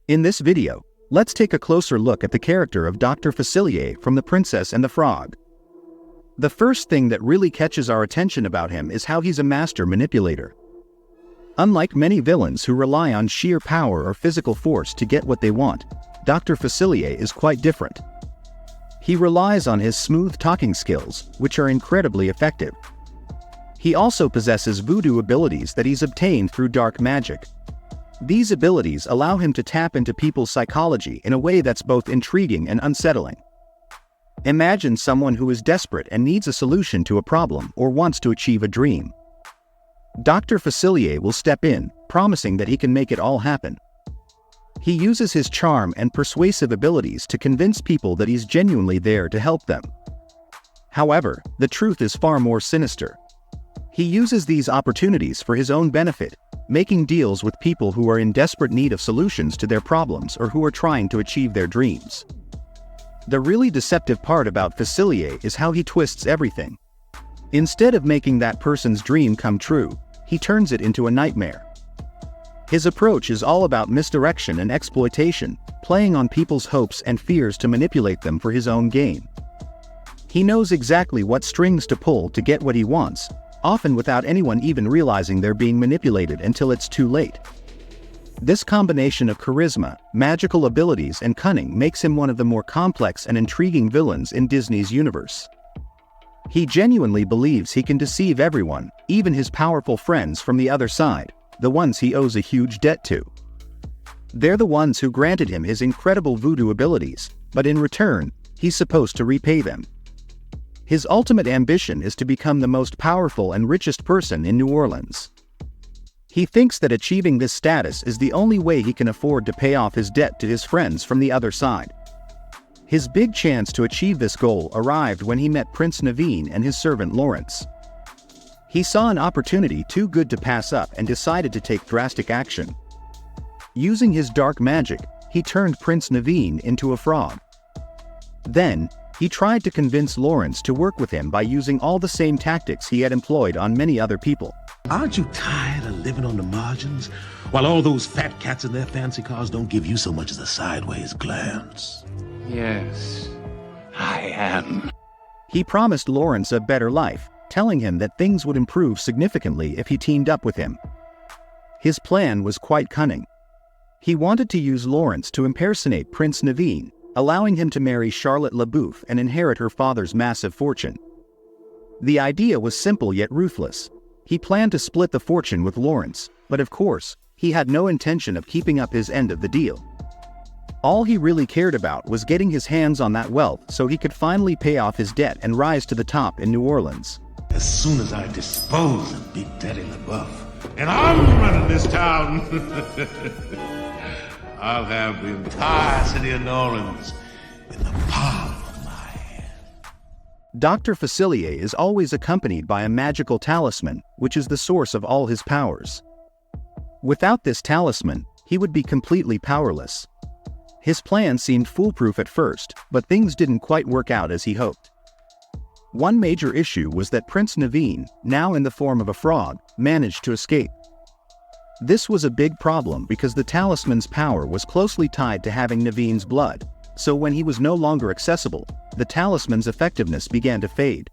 In this video, let's take a closer look at the character of Dr. Facilier from The Princess and the Frog. The first thing that really catches our attention about him is how he's a master manipulator. Unlike many villains who rely on sheer power or physical force to get what they want, Dr. Facilier is quite different. He relies on his smooth talking skills, which are incredibly effective. He also possesses voodoo abilities that he's obtained through dark magic. These abilities allow him to tap into people's psychology in a way that's both intriguing and unsettling. Imagine someone who is desperate and needs a solution to a problem or wants to achieve a dream. Dr. Facilier will step in, promising that he can make it all happen. He uses his charm and persuasive abilities to convince people that he's genuinely there to help them. However, the truth is far more sinister. He uses these opportunities for his own benefit, making deals with people who are in desperate need of solutions to their problems or who are trying to achieve their dreams. The really deceptive part about Facilier is how he twists everything. Instead of making that person's dream come true, he turns it into a nightmare. His approach is all about misdirection and exploitation, playing on people's hopes and fears to manipulate them for his own gain. He knows exactly what strings to pull to get what he wants, often without anyone even realizing they're being manipulated until it's too late. This combination of charisma, magical abilities, and cunning makes him one of the more complex and intriguing villains in Disney's universe. He genuinely believes he can deceive everyone, even his powerful friends from the other side, the ones he owes a huge debt to. They're the ones who granted him his incredible voodoo abilities, but in return, he's supposed to repay them. His ultimate ambition is to become the most powerful and richest person in New Orleans. He thinks that achieving this status is the only way he can afford to pay off his debt to his friends from the other side. His big chance to achieve this goal arrived when he met Prince Naveen and his servant Lawrence. He saw an opportunity too good to pass up and decided to take drastic action. Using his dark magic, he turned Prince Naveen into a frog. Then, he tried to convince Lawrence to work with him by using all the same tactics he had employed on many other people. Aren't you tired of living on the margins, while all those fat cats in their fancy cars don't give you so much as a sideways glance? Yes, I am. He promised Lawrence a better life, telling him that things would improve significantly if he teamed up with him. His plan was quite cunning. He wanted to use Lawrence to impersonate Prince Naveen, allowing him to marry Charlotte LaBouffe and inherit her father's massive fortune. The idea was simple yet ruthless. He planned to split the fortune with Lawrence, but of course, he had no intention of keeping up his end of the deal. All he really cared about was getting his hands on that wealth so he could finally pay off his debt and rise to the top in New Orleans. As soon as I dispose of Big Daddy LaBeouf, and I'm running this town, I'll have the entire city of New Orleans in the palm of my hand. Dr. Facilier is always accompanied by a magical talisman, which is the source of all his powers. Without this talisman, he would be completely powerless. His plan seemed foolproof at first, but things didn't quite work out as he hoped. One major issue was that Prince Naveen, now in the form of a frog, managed to escape. This was a big problem because the talisman's power was closely tied to having Naveen's blood, so when he was no longer accessible, the talisman's effectiveness began to fade.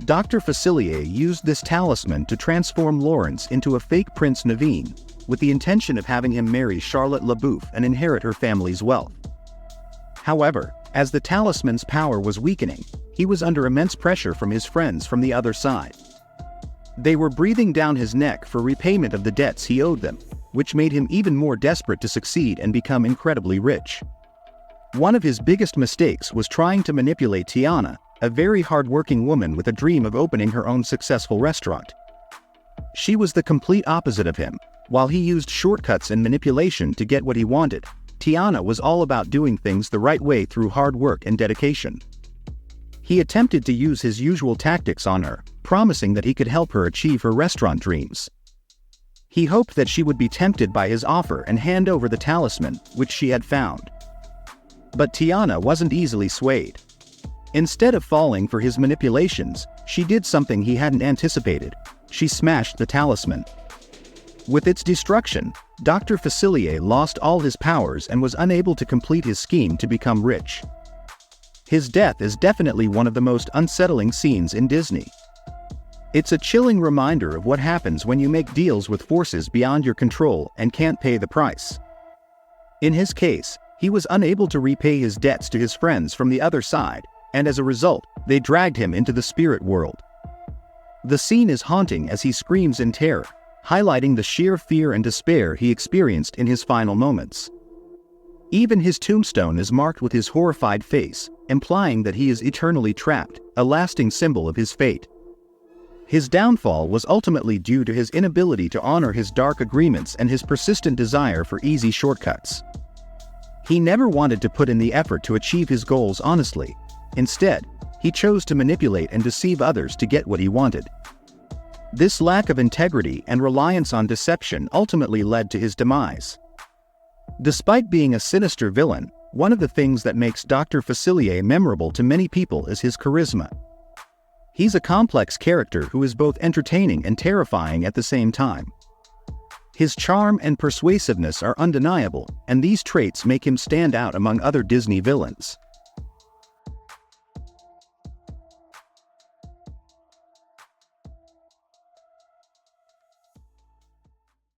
Dr. Facilier used this talisman to transform Lawrence into a fake Prince Naveen, with the intention of having him marry Charlotte LaBouffe and inherit her family's wealth. However, as the talisman's power was weakening, he was under immense pressure from his friends from the other side. They were breathing down his neck for repayment of the debts he owed them, which made him even more desperate to succeed and become incredibly rich. One of his biggest mistakes was trying to manipulate Tiana, a very hard-working woman with a dream of opening her own successful restaurant. She was the complete opposite of him. While he used shortcuts and manipulation to get what he wanted, Tiana was all about doing things the right way through hard work and dedication. He attempted to use his usual tactics on her, promising that he could help her achieve her restaurant dreams. He hoped that she would be tempted by his offer and hand over the talisman, which she had found. But Tiana wasn't easily swayed. Instead of falling for his manipulations, she did something he hadn't anticipated. She smashed the talisman. With its destruction, Dr. Facilier lost all his powers and was unable to complete his scheme to become rich. His death is definitely one of the most unsettling scenes in Disney. It's a chilling reminder of what happens when you make deals with forces beyond your control and can't pay the price. In his case, he was unable to repay his debts to his friends from the other side, and as a result, they dragged him into the spirit world. The scene is haunting as he screams in terror, highlighting the sheer fear and despair he experienced in his final moments. Even his tombstone is marked with his horrified face, implying that he is eternally trapped, a lasting symbol of his fate. His downfall was ultimately due to his inability to honor his dark agreements and his persistent desire for easy shortcuts. He never wanted to put in the effort to achieve his goals honestly. Instead, he chose to manipulate and deceive others to get what he wanted. This lack of integrity and reliance on deception ultimately led to his demise. Despite being a sinister villain, one of the things that makes Dr. Facilier memorable to many people is his charisma. He's a complex character who is both entertaining and terrifying at the same time. His charm and persuasiveness are undeniable, and these traits make him stand out among other Disney villains.